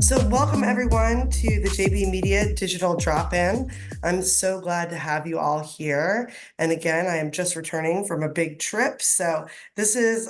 So welcome everyone to the JB Media Digital Drop-In. I'm so glad to have you all here. And again, I am just returning from a big trip. So this is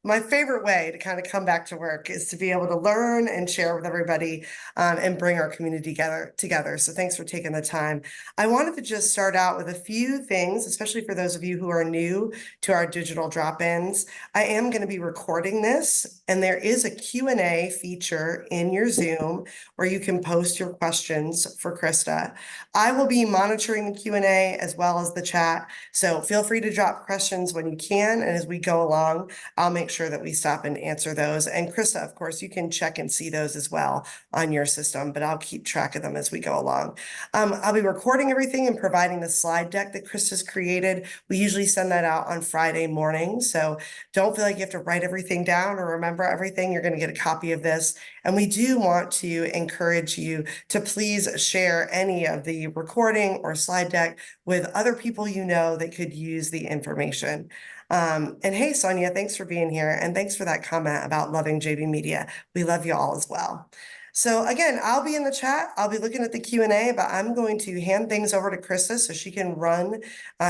my favorite way to kind of come back to work, is to be able to learn and share with everybody and bring our community together. So thanks for taking the time. I wanted to just start out with a few things, especially for those of you who are new to our digital drop-ins. I am going to be recording this, and there is a Q&A feature in your Zoom where you can post your questions for Krista. I will be monitoring the Q&A as well as the chat, so feel free to drop questions when you can, and as we go along, I'll make sure that we stop and answer those. And Krista, of course, you can check and see those as well on your system, but I'll keep track of them as we go along. I'll be recording everything and providing the slide deck that Krista's created. We usually send that out on Friday morning, so don't feel like you have to write everything down or remember everything. You're going to get a copy of this. And we do want to encourage you to please share any of the recording or slide deck with other people you know that could use the information. And hey, Sonia, thanks for being here. And thanks for that comment about loving JB Media. We love you all as well. So again, I'll be in the chat. I'll be looking at the Q&A, but I'm going to hand things over to Krista so she can run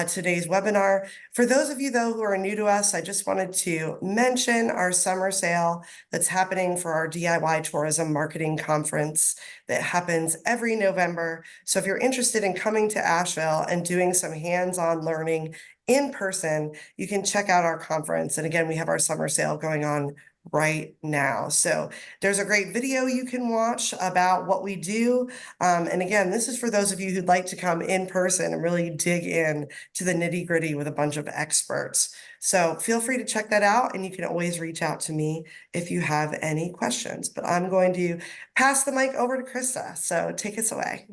today's webinar. For those of you, though, who are new to us, I just wanted to mention our summer sale that's happening for our DIY Tourism Marketing Conference that happens every November. So if you're interested in coming to Asheville and doing some hands-on learning in person, you can check out our conference. And again, we have our summer sale going on right now. So there's a great video you can watch about what we do. And again, this is for those of you who'd like to come in person and really dig in to the nitty-gritty with a bunch of experts. So feel free to check that out, and you can always reach out to me if you have any questions. But I'm going to pass the mic over to Krista. So take us away.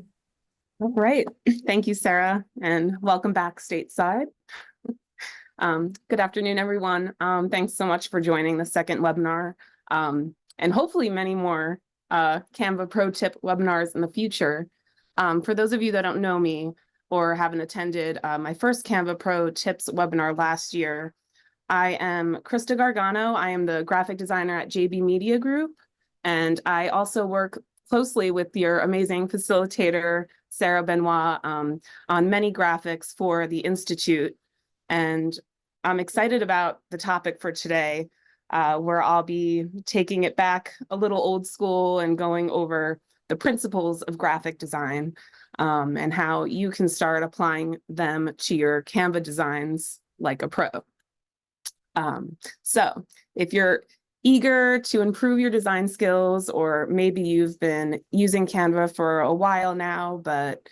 All right. Thank you, Sarah, and welcome back stateside. Good afternoon, everyone. Thanks so much for joining the second webinar, and hopefully many more Canva Pro Tip webinars in the future. For those of you that don't know me or haven't attended my first Canva Pro Tips webinar last year, I am Krista Gargano. I am the graphic designer at JB Media Group, and I also work closely with your amazing facilitator, Sarah Benoit, on many graphics for the Institute. And I'm excited about the topic for today, where I'll be taking it back a little old school and going over the principles of graphic design, and how you can start applying them to your Canva designs like a pro. So if you're eager to improve your design skills, or maybe you've been using Canva for a while now, but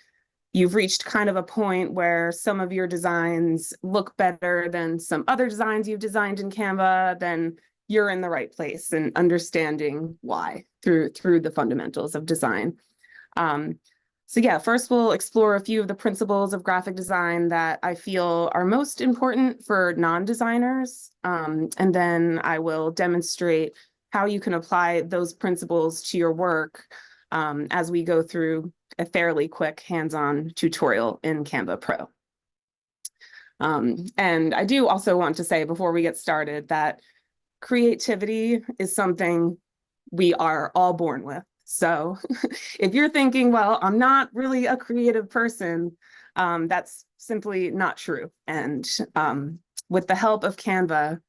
you've reached kind of a point where some of your designs look better than some other designs you've designed in Canva, then you're in the right place and understanding why through the fundamentals of design. So yeah, first we'll explore a few of the principles of graphic design that I feel are most important for non-designers. And then I will demonstrate how you can apply those principles to your work as we go through a fairly quick hands-on tutorial in Canva Pro. And I do also want to say before we get started that creativity is something we are all born with. So if you're thinking, well, I'm not really a creative person, that's simply not true. And with the help of Canva,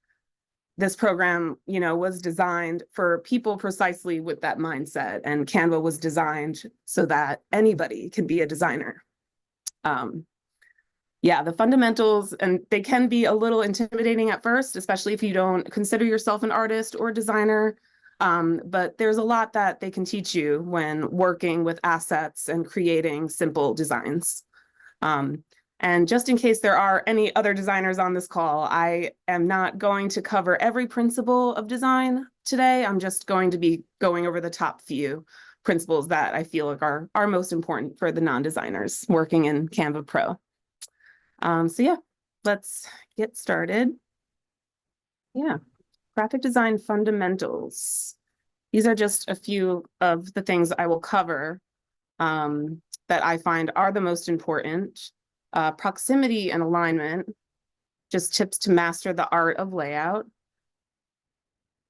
this program, was designed for people precisely with that mindset, and Canva was designed so that anybody can be a designer. Yeah, the fundamentals, and they can be a little intimidating at first, especially if you don't consider yourself an artist or designer. But there's a lot that they can teach you when working with assets and creating simple designs. And just in case there are any other designers on this call, I am not going to cover every principle of design today. I'm just going to be going over the top few principles that I feel like are most important for the non-designers working in Canva Pro. So yeah, let's get started. Yeah, graphic design fundamentals. These are just a few of the things I will cover that I find are the most important. Proximity and alignment, just tips to master the art of layout.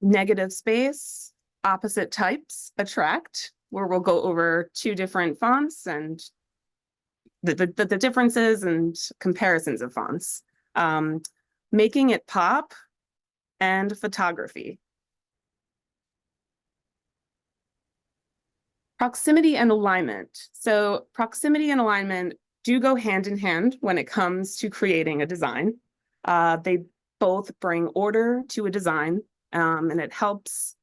Negative space, opposite types attract, where we'll go over two different fonts and the differences and comparisons of fonts. Making it pop and photography. Proximity and alignment. So proximity and alignment do go hand in hand when it comes to creating a design. They both bring order to a design, and it helps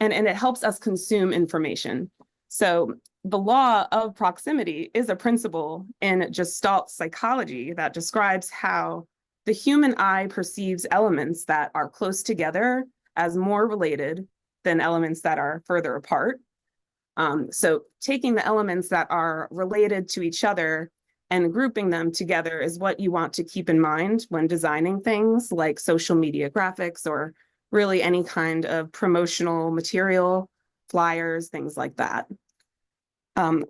us consume information. So the law of proximity is a principle in Gestalt psychology that describes how the human eye perceives elements that are close together as more related than elements that are further apart. So taking the elements that are related to each other and grouping them together is what you want to keep in mind when designing things like social media graphics or really any kind of promotional material, flyers, things like that.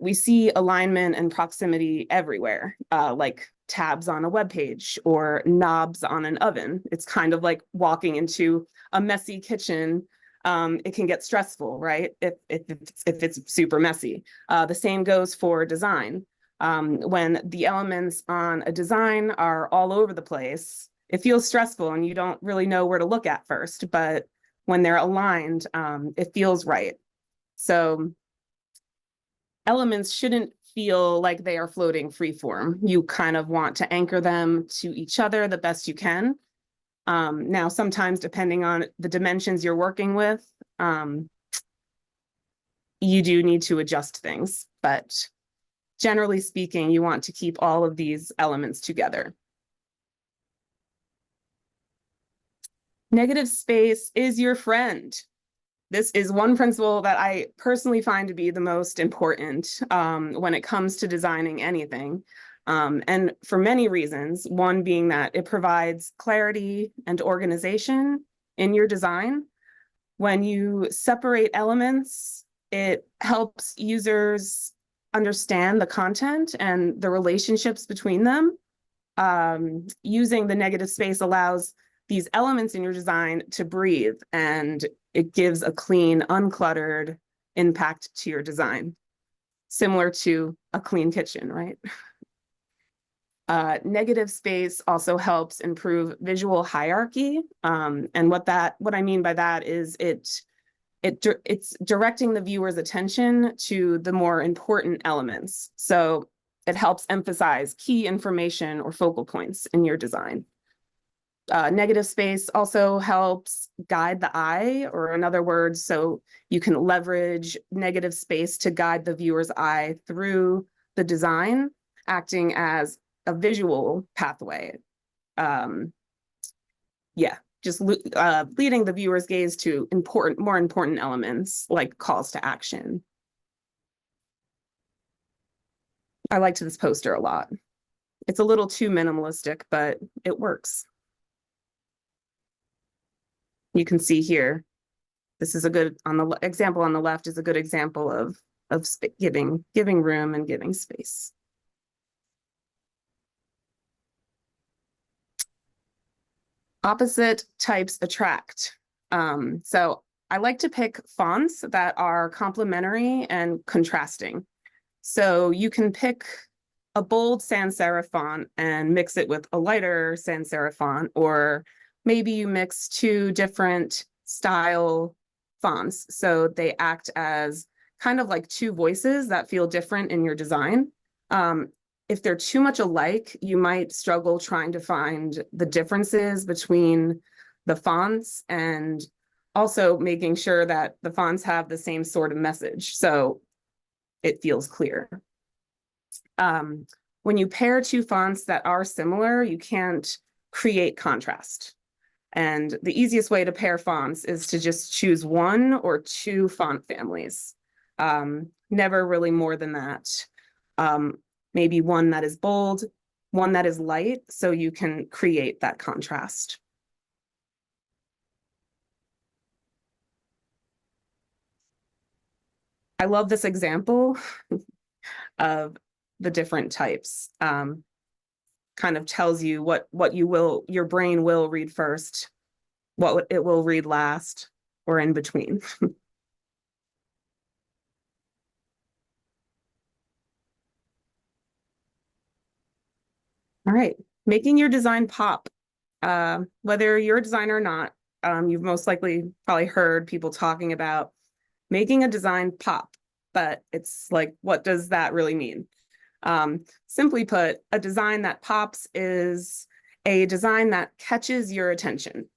We see alignment and proximity everywhere, like tabs on a web page or knobs on an oven. It's kind of like walking into a messy kitchen. It can get stressful, right? If it's super messy. The same goes for design. When the elements on a design are all over the place, it feels stressful and you don't really know where to look at first, but when they're aligned, it feels right. So elements shouldn't feel like they are floating freeform. You kind of want to anchor them to each other the best you can. Now, sometimes depending on the dimensions you're working with, you do need to adjust things, but generally speaking, you want to keep all of these elements together. Negative space is your friend. This is one principle that I personally find to be the most important when it comes to designing anything. And for many reasons, one being that it provides clarity and organization in your design. When you separate elements, it helps users understand the content and the relationships between them. Using the negative space allows these elements in your design to breathe, and it gives a clean, uncluttered impact to your design, similar to a clean kitchen, right? Negative space also helps improve visual hierarchy. And what I mean by that is it's directing the viewer's attention to the more important elements. So it helps emphasize key information or focal points in your design. Negative space also helps guide the eye, or in other words, so you can leverage negative space to guide the viewer's eye through the design, acting as a visual pathway. Just leading the viewer's gaze to more important elements like calls to action. I liked this poster a lot. It's a little too minimalistic, but it works. You can see here, this is a good, example on the left is a good example of giving room and giving space. Opposite types attract. So I like to pick fonts that are complementary and contrasting. So you can pick a bold sans serif font and mix it with a lighter sans serif font, or maybe you mix two different style fonts so they act as kind of like two voices that feel different in your design. If they're too much alike, you might struggle trying to find the differences between the fonts, and also making sure that the fonts have the same sort of message so it feels clear. When you pair two fonts that are similar, you can't create contrast. And the easiest way to pair fonts is to just choose one or two font families. Never really more than that. Maybe one that is bold, one that is light, so you can create that contrast. I love this example of the different types. Kind of tells you what your brain will read first, what it will read last. or in between. All right, making your design pop. Whether you're a designer or not, you've most likely probably heard people talking about making a design pop, but it's like, what does that really mean? Simply put, a design that pops is a design that catches your attention.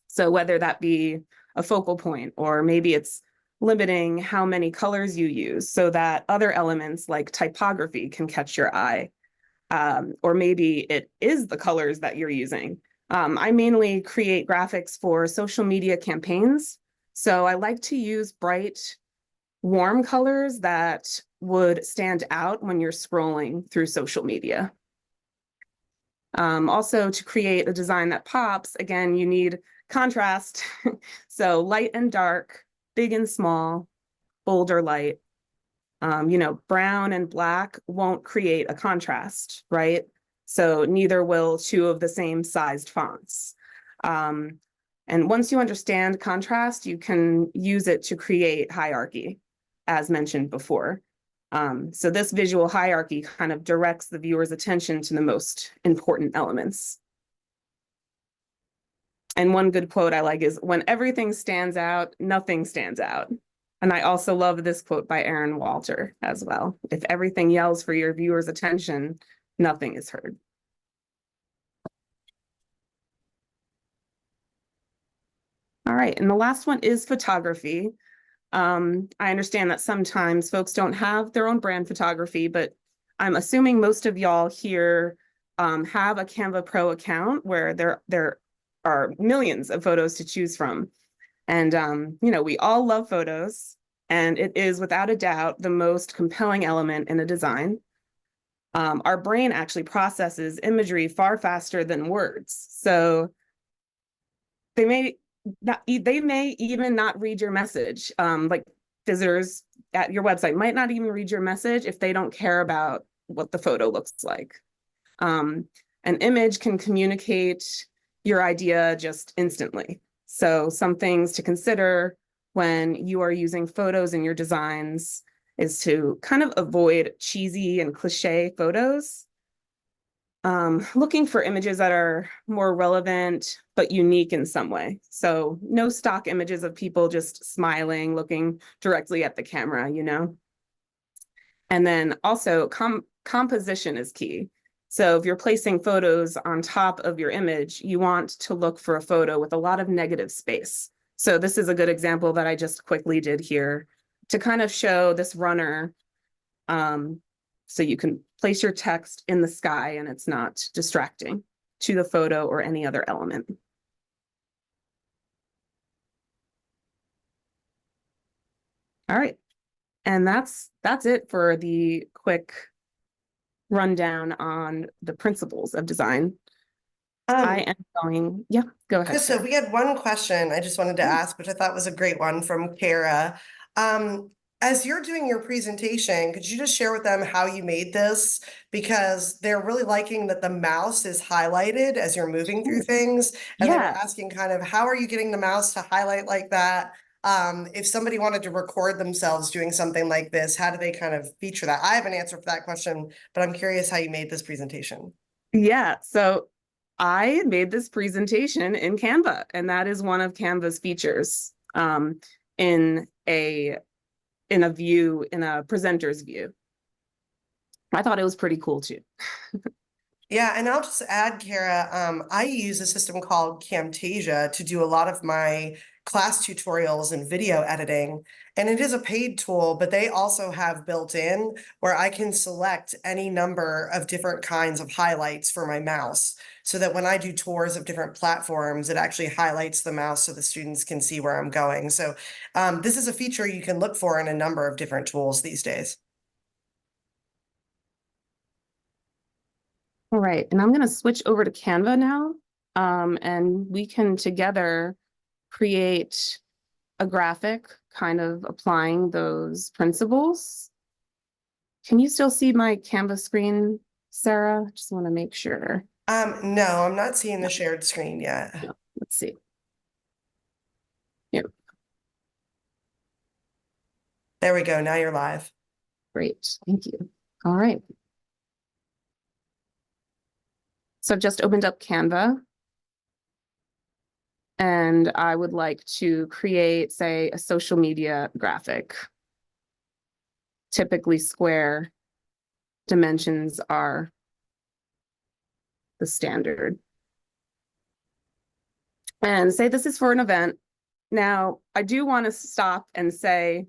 So whether that be a focal point, or maybe it's limiting how many colors you use so that other elements like typography can catch your eye. Or maybe it is the colors that you're using. I mainly create graphics for social media campaigns. So I like to use bright, warm colors that would stand out when you're scrolling through social media. Also, to create a design that pops, again, you need contrast. So light and dark, big and small, bold or light. Brown and black won't create a contrast, right? So neither will two of the same sized fonts. And once you understand contrast, you can use it to create hierarchy, as mentioned before. So this visual hierarchy kind of directs the viewer's attention to the most important elements. And one good quote I like is, when everything stands out, nothing stands out. And I also love this quote by Aaron Walter as well. If everything yells for your viewer's attention, nothing is heard. All right, and the last one is photography. I understand that sometimes folks don't have their own brand photography, but I'm assuming most of y'all here have a Canva Pro account where there are millions of photos to choose from. And, we all love photos, and it is without a doubt the most compelling element in a design. Our brain actually processes imagery far faster than words. So they may even not read your message. Like visitors at your website might not even read your message if they don't care about what the photo looks like. An image can communicate your idea just instantly. So some things to consider when you are using photos in your designs is to kind of avoid cheesy and cliche photos. Looking for images that are more relevant but unique in some way. So no stock images of people just smiling, looking directly at the camera, And then also composition is key. So if you're placing photos on top of your image, you want to look for a photo with a lot of negative space. So this is a good example that I just quickly did here to kind of show this runner. So you can place your text in the sky and it's not distracting to the photo or any other element. All right. And that's it for the quick rundown on the principles of design. I am going, yeah, go ahead. Krista, Sarah. we had one question I just wanted to ask, which I thought was a great one from Kara. As you're doing your presentation, could you just share with them how you made this? Because they're really liking that the mouse is highlighted as you're moving through things. And they were Yeah, asking kind of, how are you getting the mouse to highlight like that? If somebody wanted to record themselves doing something like this, how do they kind of feature that? I have an answer for that question, but I'm curious how you made this presentation. yeah. So I made this presentation in Canva, and that is one of Canva's features in a view, in a presenter's view. I thought it was pretty cool too. Yeah, and I'll just add, Kara, I use a system called Camtasia to do a lot of my class tutorials and video editing. And it is a paid tool, but they also have built in where I can select any number of different kinds of highlights for my mouse so that when I do tours of different platforms, it actually highlights the mouse so the students can see where I'm going. So this is a feature you can look for in a number of different tools these days. All right, and I'm going to switch over to Canva now, and we can together create a graphic kind of applying those principles. Can you still see my Canva screen, Sarah? Just want to make sure. No, I'm not seeing the shared screen yet. No, let's see. Here, There we go. Now you're live. Great, thank you. All right. So I've just opened up Canva. And I would like to create, say, a social media graphic. Typically square dimensions are the standard. And say this is for an event. Now, I do want to stop and say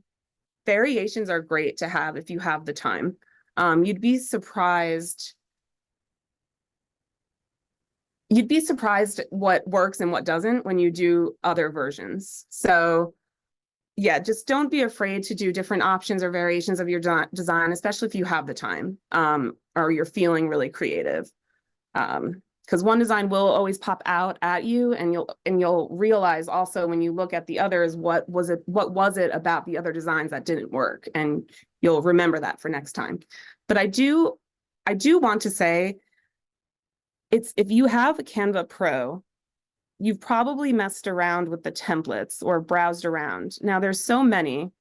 variations are great to have if you have the time. You'd be surprised what works and what doesn't when you do other versions. So yeah, just don't be afraid to do different options or variations of your design, especially if you have the time, or you're feeling really creative. Because one design will always pop out at you, and you'll realize also when you look at the others, what was it about the other designs that didn't work, and you'll remember that for next time. But I do want to say, if you have a Canva Pro, you've probably messed around with the templates or browsed around. Now there's so many,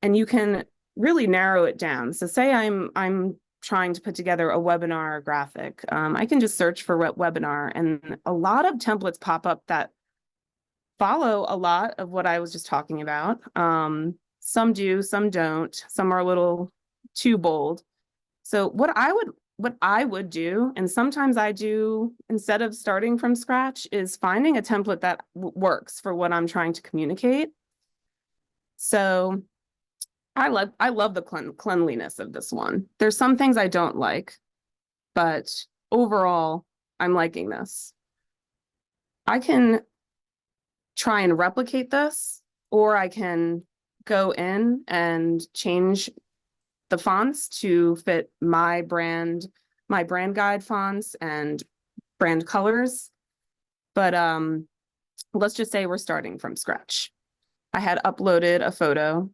and you can really narrow it down. So say I'm trying to put together a webinar graphic. I can just search for webinar, and a lot of templates pop up that follow a lot of what I was just talking about. Some do, some don't. Some are a little too bold. So what I would do, and sometimes I do instead of starting from scratch, is finding a template that works for what I'm trying to communicate. So I love the cleanliness of this one. There's some things I don't like, but overall, I'm liking this. I can try and replicate this, or I can go in and change the fonts to fit my brand guide fonts and brand colors. But let's just say we're starting from scratch. I had uploaded a photo.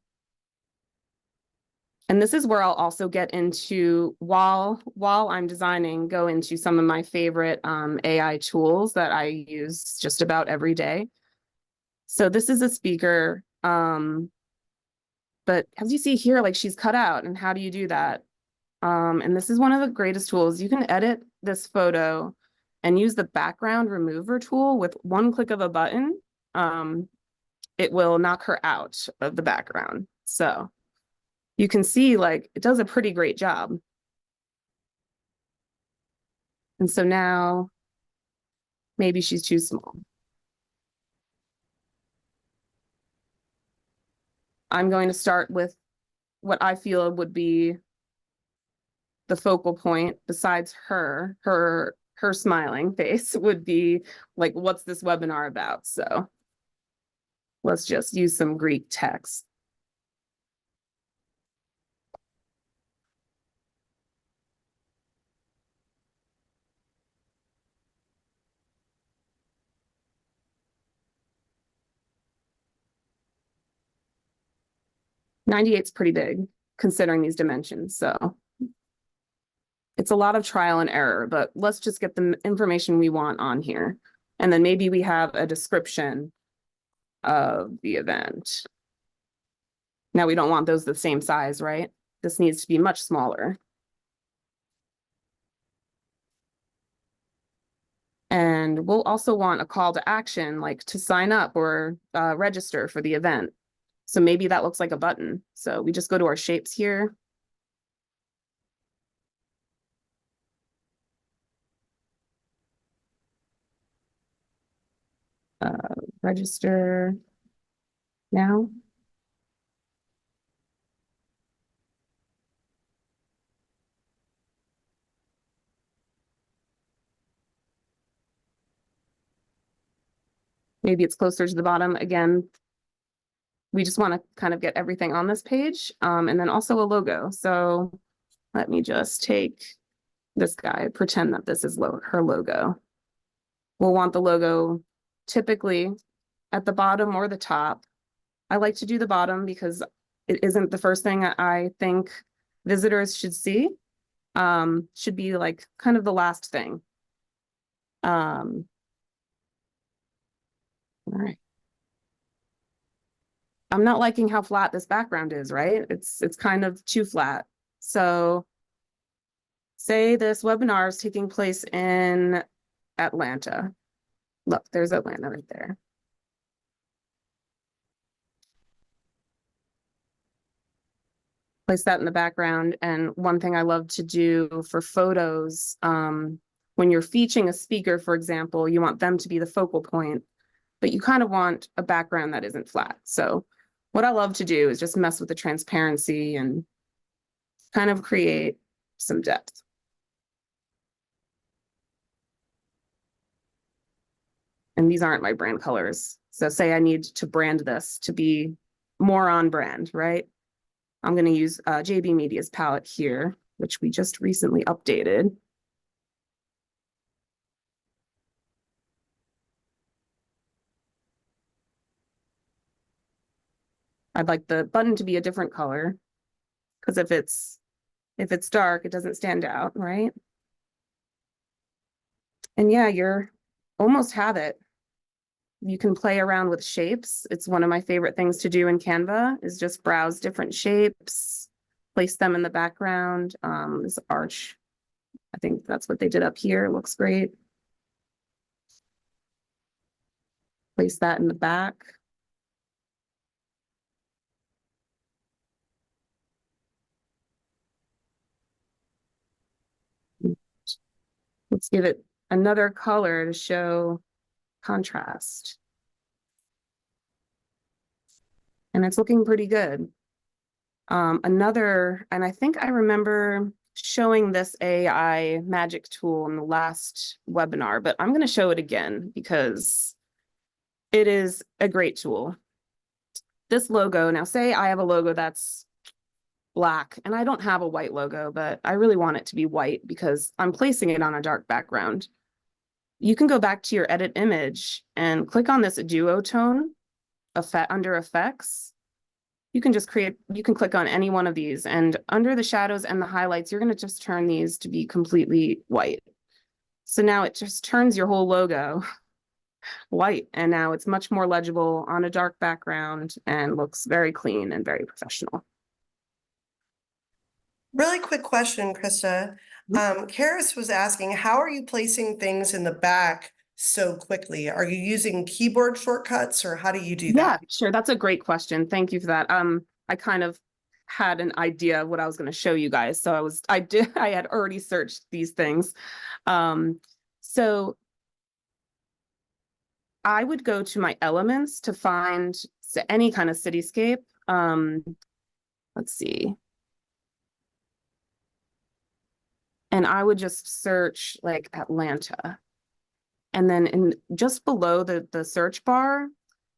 And this is where I'll also get into, while I'm designing, go into some of my favorite AI tools that I use just about every day. So this is a speaker. But as you see here, like, she's cut out, and how do you do that? And this is one of the greatest tools. You can edit this photo and use the background remover tool with one click of a button. It will knock her out of the background. So you can see, like, it does a pretty great job. And so now maybe she's too small. I'm going to start with what I feel would be the focal point besides her smiling face would be, like, what's this webinar about? So let's just use some Greek text. '98's pretty big considering these dimensions, so it's a lot of trial and error, but let's just get the information we want on here. And then maybe we have a description of the event. Now we don't want those the same size, right? This needs to be much smaller. And we'll also want a call to action, like to sign up or register for the event. So maybe that looks like a button. So we just go to our shapes here. Register now. Maybe it's closer to the bottom. Again, we just want to kind of get everything on this page, and then also a logo. So let me just take this guy, pretend that this is her logo. We'll want the logo typically at the bottom or the top. I like to do the bottom because it isn't the first thing I think visitors should see. Should be like kind of the last thing. All right. I'm not liking how flat this background is, right? It's kind of too flat. So say this webinar is taking place in Atlanta. Look, there's Atlanta right there. Place that in the background. And one thing I love to do for photos, when you're featuring a speaker, for example, you want them to be the focal point, but you kind of want a background that isn't flat. So what I love to do is just mess with the transparency and kind of create some depth. And these aren't my brand colors. So say I need to brand this to be more on brand, right? I'm going to use JB Media's palette here, which we just recently updated. I'd like the button to be a different color, because if it's dark, it doesn't stand out, right? And yeah, you're almost have it. You can play around with shapes. It's one of my favorite things to do in Canva is just browse different shapes, place them in the background. This arch, I think that's what they did up here. It looks great. Place that in the back. Let's give it another color to show contrast. And it's looking pretty good. And I think I remember showing this AI magic tool in the last webinar, but I'm going to show it again because it is a great tool. This logo, now say I have a logo that's black and I don't have a white logo, but I really want it to be white because I'm placing it on a dark background. You can go back to your edit image and click on this duotone effect under effects. You can click on any one of these, and under the shadows and the highlights, you're going to just turn these to be completely white. So now it just turns your whole logo white, and now it's much more legible on a dark background and looks very clean and very professional. Really quick question, Krista. Karis was asking, how are you placing things in the back so quickly? Are you using keyboard shortcuts or how do you do that? Yeah, sure. That's a great question. Thank you for that. I kind of had an idea of what I was going to show you guys. So I had already searched these things. So I would go to my elements to find any kind of cityscape. Let's see. And I would just search like Atlanta. And then just below the search bar,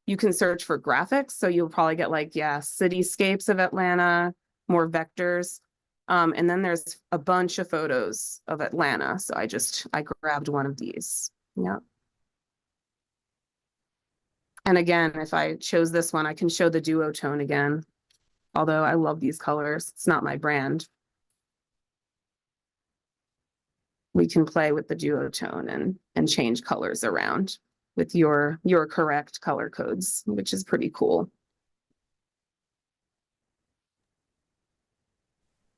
you can search for graphics. So you'll probably get like, yeah, cityscapes of Atlanta, more vectors. And then there's a bunch of photos of Atlanta. So I grabbed one of these. Yeah. And again, if I chose this one, I can show the duotone again. Although I love these colors, it's not my brand. We can play with the duotone and change colors around with your correct color codes, which is pretty cool.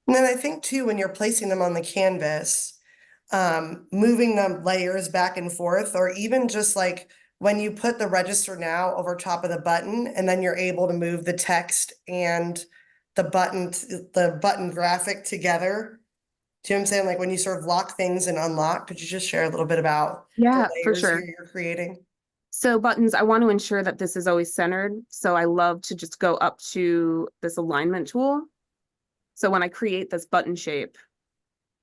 And then I think too, when you're placing them on the canvas, moving them layers back and forth, or even just like when you put the register now over top of the button, and then you're able to move the text and the button graphic together. Do you know what I'm saying? Like when you sort of lock things and unlock, could you just share a little bit about Yeah, the for layers sure. you're creating? So buttons, I want to ensure that this is always centered. So I love to just go up to this alignment tool. So when I create this button shape,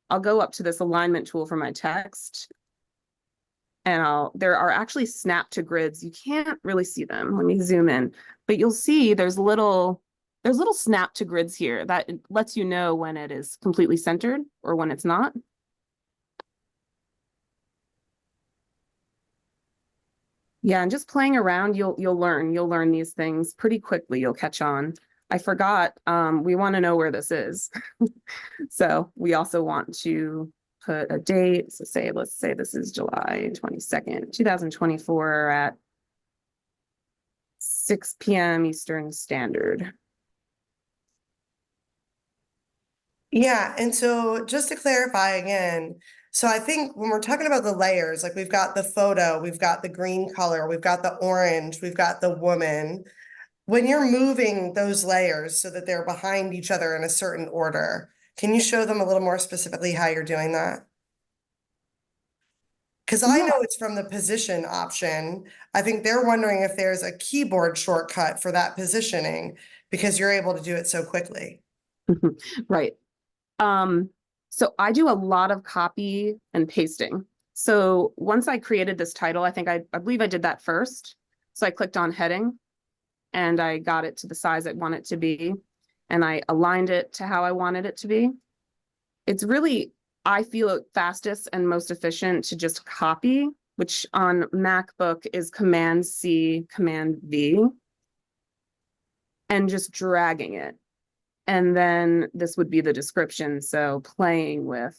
I'll go up to this alignment tool for my text. And there are actually snap to grids. You can't really see them. Let me zoom in, but you'll see there's little snap to grids here that lets you know when it is completely centered or when it's not. Yeah, and just playing around, you'll learn these things pretty quickly. You'll catch on. I forgot, we want to know where this is. So we also want to put a date. So let's say this is July 22nd, 2024 at 6 p.m. Eastern Standard. Yeah, and so just to clarify again, so I think when we're talking about the layers, like we've got the photo, we've got the green color, we've got the orange, we've got the woman. When you're moving those layers so that they're behind each other in a certain order, can you show them a little more specifically how you're doing that? Because I Yeah. know it's from the position option. I think they're wondering if there's a keyboard shortcut for that positioning because you're able to do it so quickly. Right. So I do a lot of copy and pasting. So once I created this title, I believe I did that first. So I clicked on heading and I got it to the size I want it to be, and I aligned it to how I wanted it to be. It's really, I feel it fastest and most efficient to just copy, which on MacBook is Command C, Command V, and just dragging it. And then this would be the description. So playing with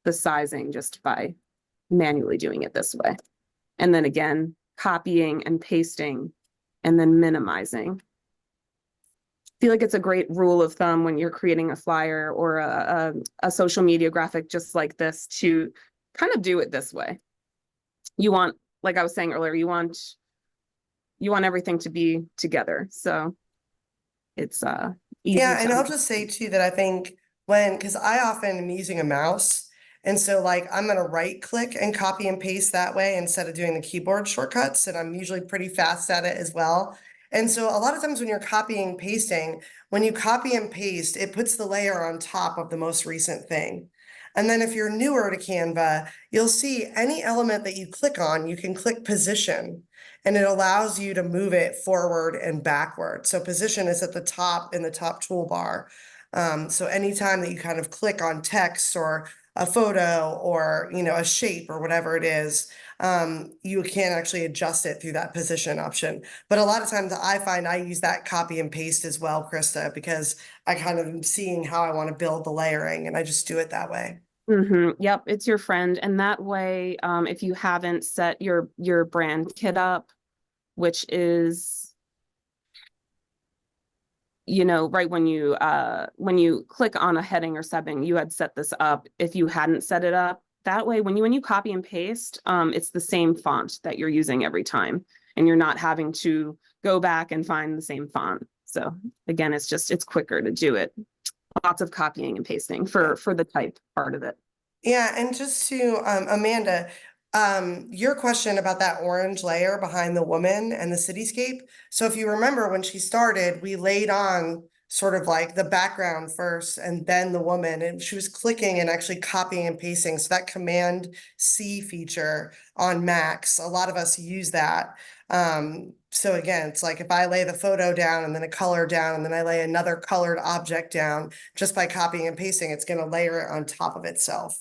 the sizing just by manually doing it this way. And then again, copying and pasting and then minimizing. I feel like it's a great rule of thumb when you're creating a flyer or a social media graphic just like this to kind of do it this way. You want, like I was saying earlier, you want everything to be together. So it's easy Yeah, and to I'll just say too that I think because I often am using a mouse, and so like I'm gonna right click and copy and paste that way instead of doing the keyboard shortcuts, and I'm usually pretty fast at it as well. And so a lot of times when you're copying and pasting, when you copy and paste, it puts the layer on top of the most recent thing. And then if you're newer to Canva, you'll see any element that you click on, you can click position and it allows you to move it forward and backward. So position is at the top in the top toolbar. So anytime that you kind of click on text or a photo or a shape or whatever it is, you can actually adjust it through that position option. But a lot of times I find I use that copy and paste as well, Krista, because I kind of am seeing how I want to build the layering and I just do it that way. Yep, it's your friend. And that way, if you haven't set your brand kit up, which is, right when you click on a heading or subbing, you had set this up. If you hadn't set it up, that way when you copy and paste, it's the same font that you're using every time, and you're not having to go back and find the same font. So again, it's quicker to do it. Lots of copying and pasting for the type part of it. Yeah, and just to Amanda, your question about that orange layer behind the woman and the cityscape. So if you remember when she started, we laid on sort of like the background first and then the woman, and she was clicking and actually copying and pasting. So that Command C feature on Macs, a lot of us use that. So again, it's like if I lay the photo down and then a color down and then I lay another colored object down, just by copying and pasting, it's going to layer it on top of itself.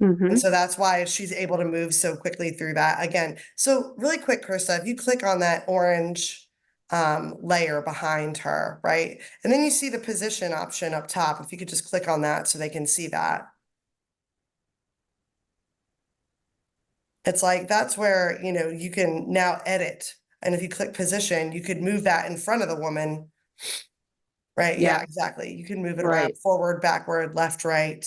And so that's why she's able to move so quickly through that again. So really quick, Krista, if you click on that orange layer behind her, right? And then you see the position option up top. If you could just click on that so they can see that. It's like that's where, you can now edit. And if you click position, you could move that in front of the woman. Right? Yeah, Yeah, exactly. You can move it around right. forward, backward, left, right.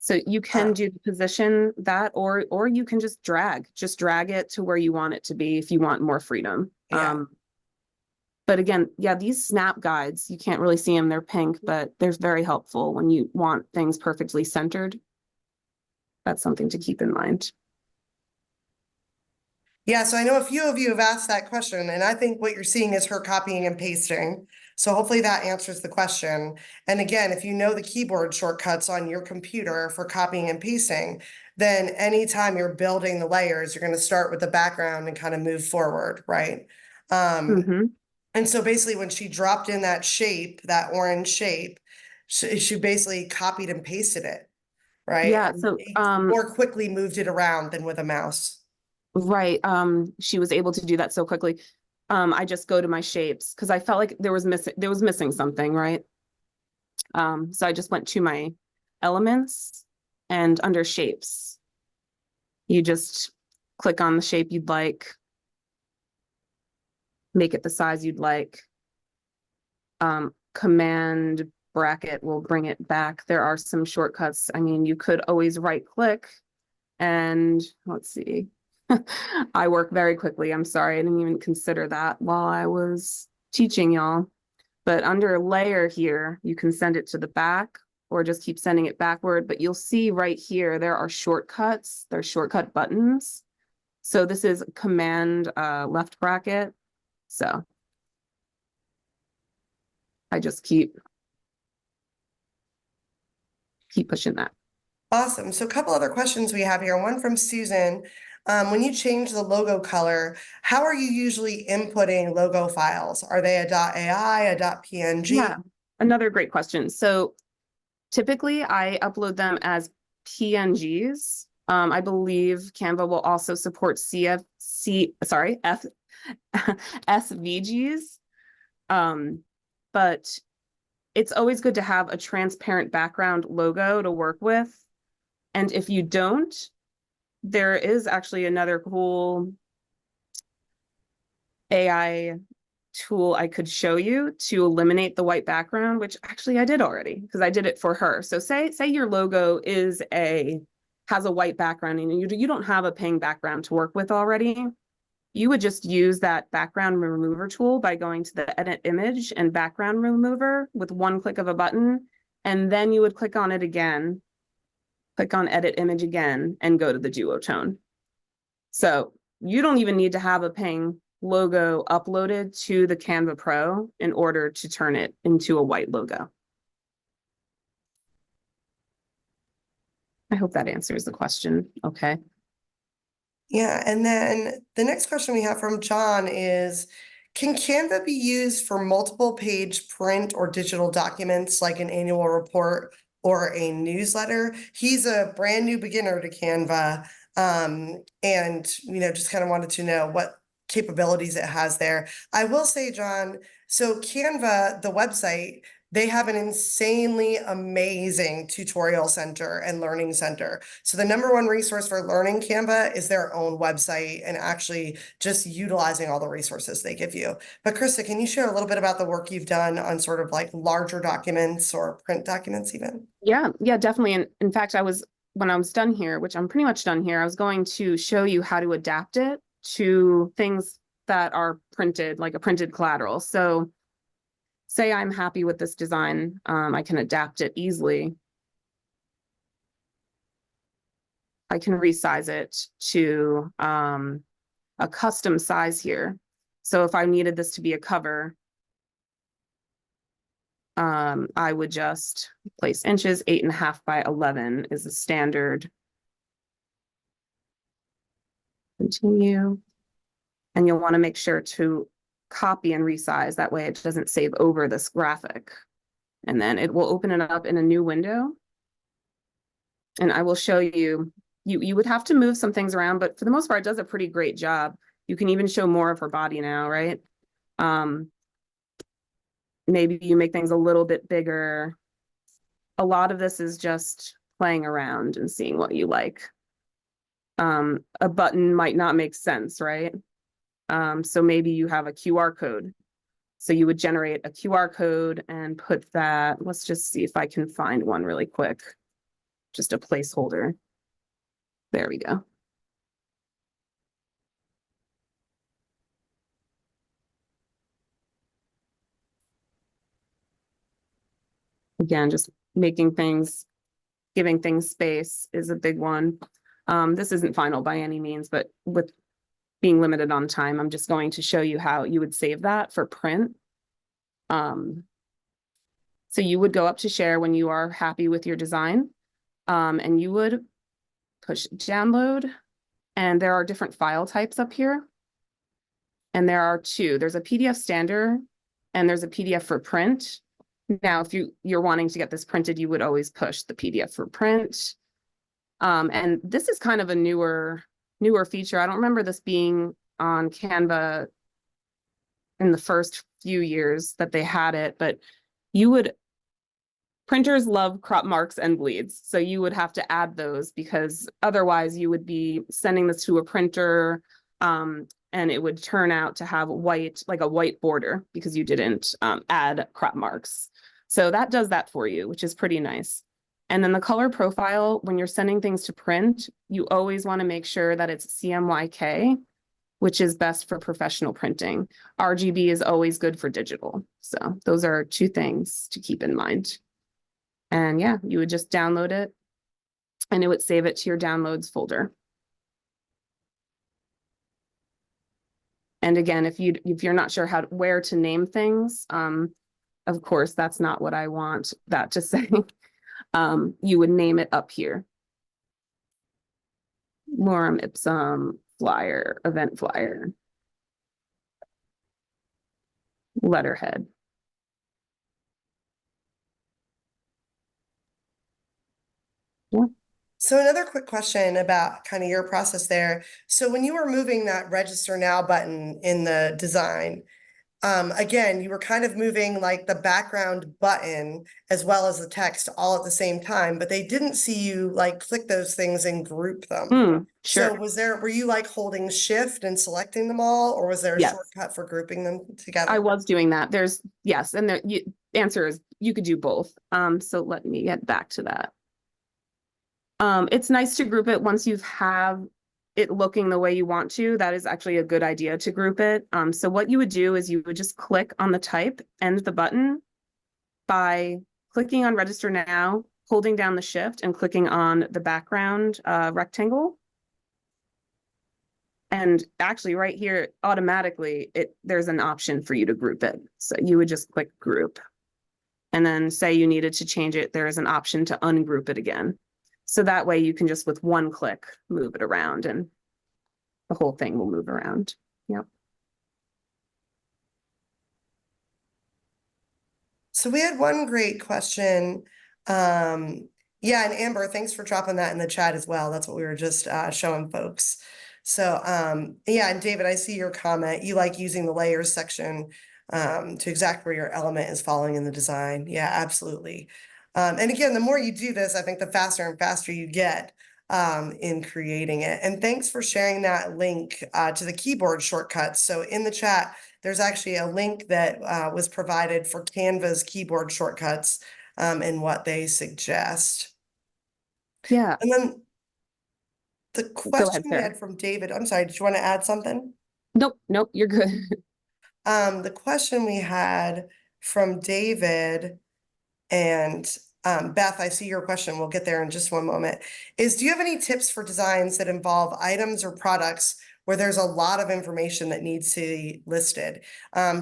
So you can do the position that, or you can just drag it to where you want it to be if you want more freedom. Yeah. But again, yeah, these snap guides, you can't really see them. They're pink, but they're very helpful when you want things perfectly centered. That's something to keep in mind. Yeah, so I know a few of you have asked that question, and I think what you're seeing is her copying and pasting. So hopefully that answers the question. And again, if you know the keyboard shortcuts on your computer for copying and pasting, then anytime you're building the layers, you're going to start with the background and kind of move forward, right? And so basically when she dropped in that shape, that orange shape, she basically copied and pasted it, right? Yeah, And so more quickly moved it around than with a mouse. right. She was able to do that so quickly. I just go to my shapes because I felt like there was missing something, right? So I just went to my elements, and under shapes, you just click on the shape you'd like, make it the size you'd like. Command bracket will bring it back. There are some shortcuts. I mean, you could always right click and let's see. I work very quickly. I'm sorry, I didn't even consider that while I was teaching y'all. But under layer here, you can send it to the back or just keep sending it backward. But you'll see right here, there are shortcuts. There's shortcut buttons. So this is command left bracket. So I just keep pushing that. Awesome. So a couple other questions we have here. One from Susan. When you change the logo color, how are you usually inputting logo files? Are they a .ai, a .png? Yeah, another great question. So typically I upload them as PNGs. I believe Canva will also support SVGs. But it's always good to have a transparent background logo to work with. And if you don't, there is actually another cool AI tool I could show you to eliminate the white background, which actually I did already because I did it for her. So say your logo has a white background and you don't have a pink background to work with already. You would just use that background remover tool by going to the edit image and background remover with one click of a button. And then you would click on it again, click on edit image again, and go to the duotone. So you don't even need to have a Ping logo uploaded to the Canva Pro in order to turn it into a white logo. I hope that answers the question. Okay. Yeah, and then the next question we have from John is, can Canva be used for multiple page print or digital documents like an annual report or a newsletter? He's a brand new beginner to Canva, and just kind of wanted to know what capabilities it has there. I will say, John, so Canva, the website, they have an insanely amazing tutorial center and learning center. So the number one resource for learning Canva is their own website and actually just utilizing all the resources they give you. But Krista, can you share a little bit about the work you've done on sort of like larger documents or print documents even? Yeah, definitely. And in fact, when I was done here, which I'm pretty much done here, I was going to show you how to adapt it to things that are printed, like a printed collateral. So say I'm happy with this design, I can adapt it easily. I can resize it to a custom size here. So if I needed this to be a cover, I would just place inches. 8.5 by 11 is the standard. Continue. And you'll want to make sure to copy and resize. That way it doesn't save over this graphic. And then it will open it up in a new window. And I will show you, you would have to move some things around, but for the most part, it does a pretty great job. You can even show more of her body now, right? Maybe you make things a little bit bigger. A lot of this is just playing around and seeing what you like. A button might not make sense, right? So maybe you have a QR code. So you would generate a QR code and put that, let's just see if I can find one really quick. Just a placeholder. There we go. Again, just making things, giving things space is a big one. This isn't final by any means, but with being limited on time, I'm just going to show you how you would save that for print. So you would go up to share when you are happy with your design, and you would push download, and there are different file types up here. And there are two. There's a PDF standard and there's a PDF for print. Now, if you're wanting to get this printed, you would always push the PDF for print. And this is kind of a newer feature. I don't remember this being on Canva in the first few years that they had it, but printers love crop marks and bleeds. So you would have to add those because otherwise you would be sending this to a printer And it would turn out to have white, like a white border, because you didn't add crop marks. So that does that for you, which is pretty nice. And then the color profile, when you're sending things to print, you always want to make sure that it's CMYK, which is best for professional printing. RGB is always good for digital. So those are two things to keep in mind. And yeah, you would just download it and it would save it to your downloads folder. And again, if you're not sure where to name things, of course, that's not what I want that to say. You would name it up here. Lorem ipsum flyer, event flyer, letterhead. Yeah. So another quick question about kind of your process there. So when you were moving that register now button in the design, again, you were kind of moving like the background button as well as the text all at the same time, but they didn't see you like click those things and group them. So Sure. were you like holding shift and selecting them all, or was there a Yes. shortcut for grouping them together? I was doing that. Yes, and the answer is you could do both. So let me get back to that. It's nice to group it once you have it looking the way you want to. That is actually a good idea to group it. So what you would do is you would just click on the type and the button by clicking on register now, holding down the shift and clicking on the background rectangle. And actually right here, automatically, there's an option for you to group it. So you would just click group. And then say you needed to change it, there is an option to ungroup it again. So that way you can just with one click move it around and the whole thing will move around. Yep. So we had one great question. Yeah, and Amber, thanks for dropping that in the chat as well. That's what we were just showing folks. So yeah, and David, I see your comment. You like using the layers section to exact where your element is falling in the design. Yeah, absolutely. And again, the more you do this, I think the faster and faster you get in creating it. And thanks for sharing that link to the keyboard shortcuts. So in the chat, there's actually a link that was provided for Canva's keyboard shortcuts and what they suggest. Yeah. And then the Go ahead, question we Sarah. had from David, I'm sorry, did you want to add something? Nope, you're good. The question we had from David and Beth, I see your question. We'll get there in just one moment. Do you have any tips for designs that involve items or products where there's a lot of information that needs to be listed?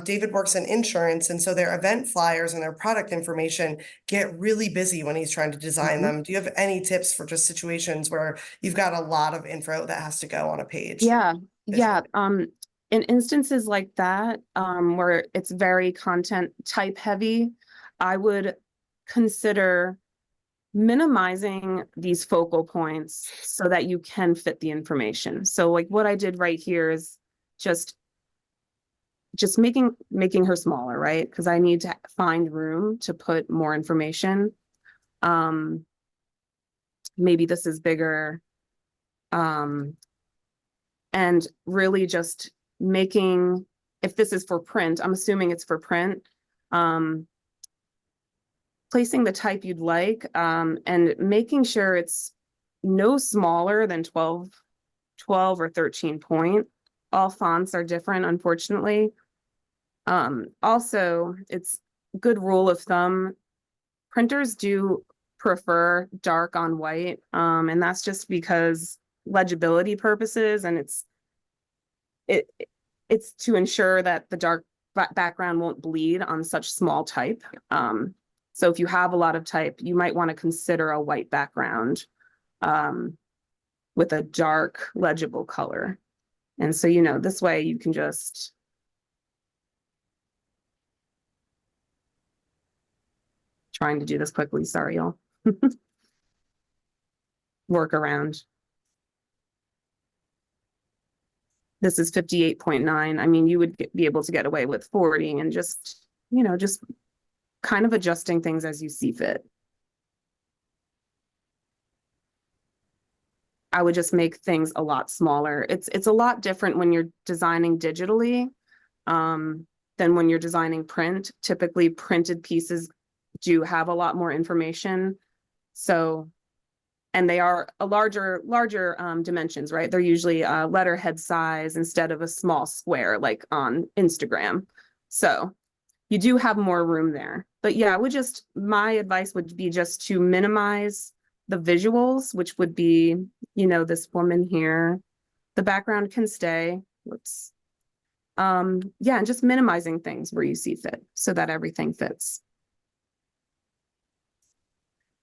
David works in insurance, and so their event flyers and their product information get really busy when he's trying to design them. Do you have any tips for just situations where you've got a lot of info that has to go on a page? Yeah. In instances like that, where it's very content type heavy, I would consider minimizing these focal points so that you can fit the information. So like what I did right here is just making her smaller, right? Because I need to find room to put more information. Maybe this is bigger. And really just making, if this is for print, I'm assuming it's for print, placing the type you'd like, and making sure it's no smaller than 12 or 13 point. All fonts are different, unfortunately. Also, it's good rule of thumb. Printers do prefer dark on white, and that's just because legibility purposes, and it's to ensure that the dark background won't bleed on such small type. So if you have a lot of type, you might want to consider a white background with a dark legible color. And so, this way you can just trying to do this quickly. Sorry, y'all. Work around. This is 58.9. I mean, you would be able to get away with 40 and just kind of adjusting things as you see fit. I would just make things a lot smaller. It's a lot different when you're designing digitally than when you're designing print. Typically, printed pieces do have a lot more information. So, and they are a larger dimensions, right? They're usually letterhead size instead of a small square like on Instagram. So you do have more room there. But yeah, my advice would be just to minimize the visuals, which would be, this woman here. The background can stay. Whoops. Yeah, and just minimizing things where you see fit so that everything fits.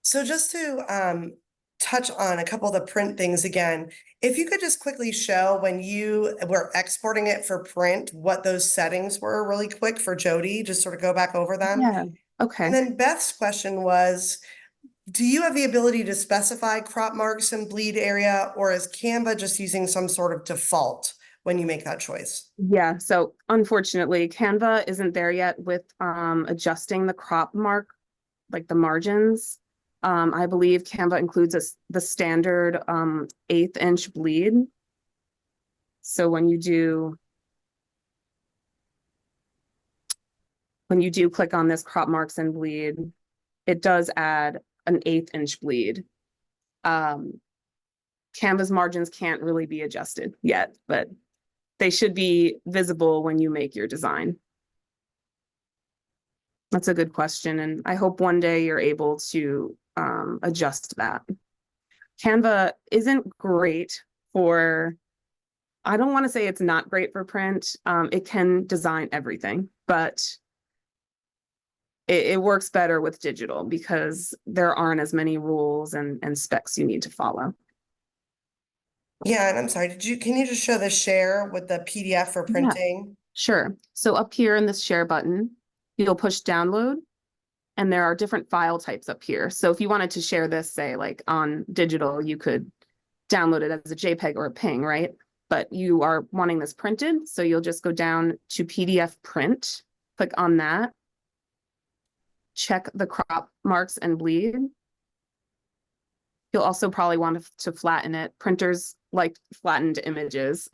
So just to touch on a couple of the print things again, if you could just quickly show when you were exporting it for print, what those settings were really quick for Jody, just sort of go back over them. Yeah. Okay. And then Beth's question was, do you have the ability to specify crop marks and bleed area, or is Canva just using some sort of default when you make that choice? Yeah, so unfortunately, Canva isn't there yet with adjusting the crop mark, like the margins. I believe Canva includes the standard 1/8 inch bleed. So when you do click on this crop marks and bleed, it does add an 1/8 inch bleed. Canva's margins can't really be adjusted yet, but they should be visible when you make your design. That's a good question, and I hope one day you're able to adjust that. Canva isn't great for, I don't want to say it's not great for print. It can design everything, but it works better with digital because there aren't as many rules and specs you need to follow. Yeah, and I'm sorry, can you just show the share with the PDF for printing? Sure. So up here in this share button, you'll push download, and there are different file types up here. So if you wanted to share this, say like on digital, you could download it as a JPEG or a PNG, right? But you are wanting this printed, so you'll just go down to PDF print, click on that, check the crop marks and bleed. You'll also probably want to flatten it. Printers like flattened images.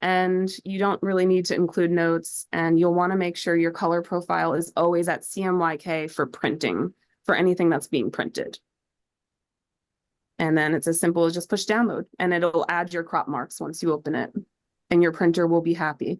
And you don't really need to include notes, and you'll want to make sure your color profile is always at CMYK for printing, for anything that's being printed. And then it's as simple as just push download, and it'll add your crop marks once you open it, and your printer will be happy.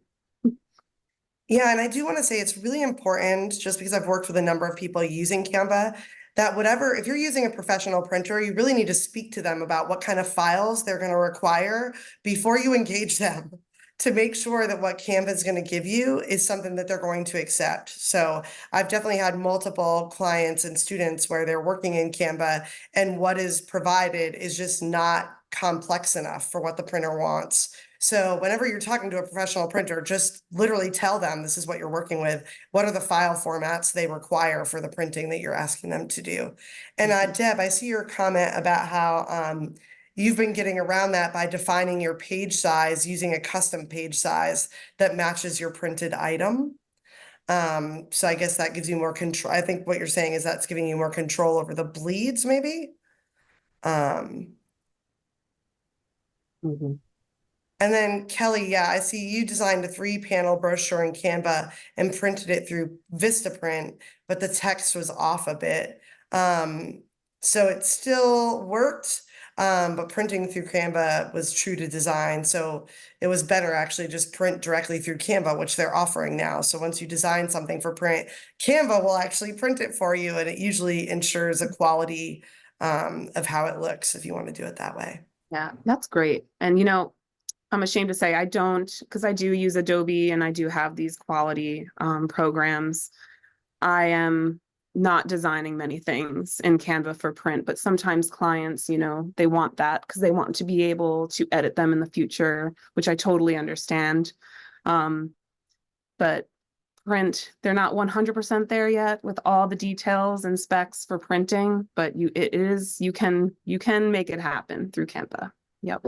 Yeah, and I do want to say it's really important, just because I've worked with a number of people using Canva, that if you're using a professional printer, you really need to speak to them about what kind of files they're going to require before you engage them, to make sure that what Canva is going to give you is something that they're going to accept. So I've definitely had multiple clients and students where they're working in Canva, and what is provided is just not complex enough for what the printer wants. So whenever you're talking to a professional printer, just literally tell them this is what you're working with. What are the file formats they require for the printing that you're asking them to do? And Deb, I see your comment about how you've been getting around that by defining your page size using a custom page size that matches your printed item. So I guess that gives you more control. I think what you're saying is that's giving you more control over the bleeds, maybe. Mm-hmm. And then Kelly, yeah, I see you designed a 3-panel brochure in Canva and printed it through Vistaprint, but the text was off a bit. So it still worked, but printing through Canva was true to design. So it was better actually just print directly through Canva, which they're offering now. So once you design something for print, Canva will actually print it for you, and it usually ensures a quality of how it looks if you want to do it that way. Yeah, that's great. And I'm ashamed to say I don't, because I do use Adobe and I do have these quality programs. I am not designing many things in Canva for print, but sometimes clients, they want that because they want to be able to edit them in the future, which I totally understand. But print, they're not 100% there yet with all the details and specs for printing, but you can make it happen through Canva. Yep.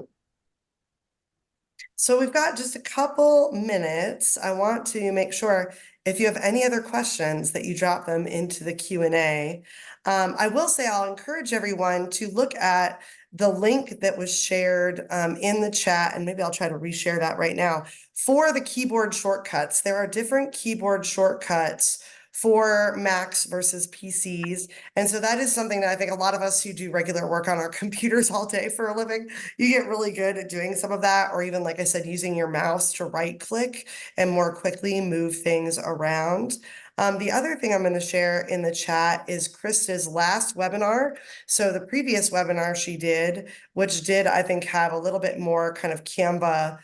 So we've got just a couple minutes. I want to make sure if you have any other questions that you drop them into the Q&A. I will say I'll encourage everyone to look at the link that was shared in the chat, and maybe I'll try to reshare that right now, for the keyboard shortcuts. There are different keyboard shortcuts for Macs versus PCs. And so that is something that I think a lot of us who do regular work on our computers all day for a living, you get really good at doing some of that, or even, like I said, using your mouse to right click and more quickly move things around. The other thing I'm going to share in the chat is Krista's last webinar. So the previous webinar she did, which did, I think, have a little bit more kind of Canva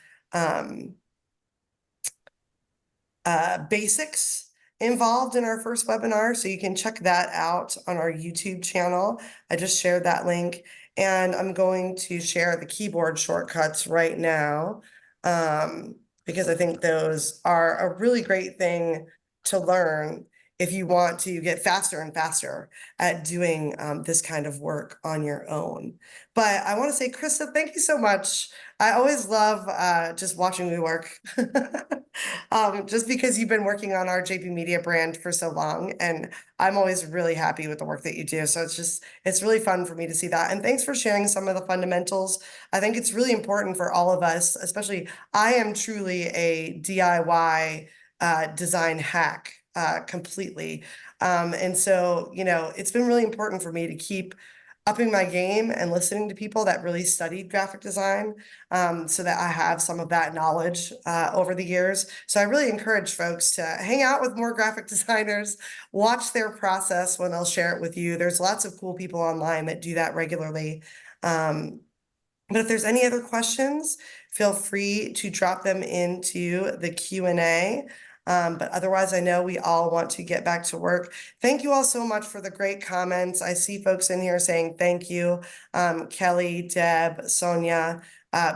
basics involved in our first webinar. So you can check that out on our YouTube channel. I just shared that link, and I'm going to share the keyboard shortcuts right now because I think those are a really great thing to learn if you want to get faster and faster at doing this kind of work on your own. But I want to say, Krista, thank you so much. I always love just watching you work. Just because you've been working on our JB Media brand for so long, and I'm always really happy with the work that you do. So it's really fun for me to see that. And thanks for sharing some of the fundamentals. I think it's really important for all of us, especially I am truly a DIY design hack completely. And so, it's been really important for me to keep upping my game and listening to people that really studied graphic design, so that I have some of that knowledge over the years. So I really encourage folks to hang out with more graphic designers, watch their process when they'll share it with you. There's lots of cool people online that do that regularly. But if there's any other questions, feel free to drop them into the Q&A. But otherwise, I know we all want to get back to work. Thank you all so much for the great comments. I see folks in here saying thank you. Kelly, Deb, Sonia,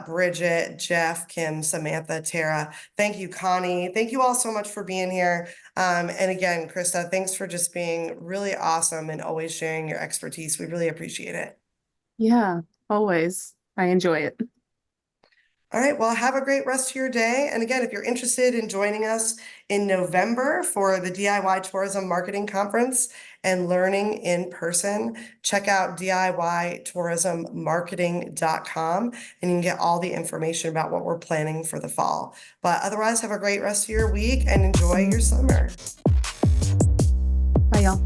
Bridget, Jeff, Kim, Samantha, Tara. Thank you, Connie. Thank you all so much for being here. And again, Krista, thanks for just being really awesome and always sharing your expertise. We really appreciate it. Yeah, always. I enjoy it. All right, well, have a great rest of your day. And again, if you're interested in joining us in November for the DIY Tourism Marketing Conference and learning in person, check out DIYtourismmarketing.com and you can get all the information about what we're planning for the fall. But otherwise, have a great rest of your week and enjoy your summer. Bye, y'all.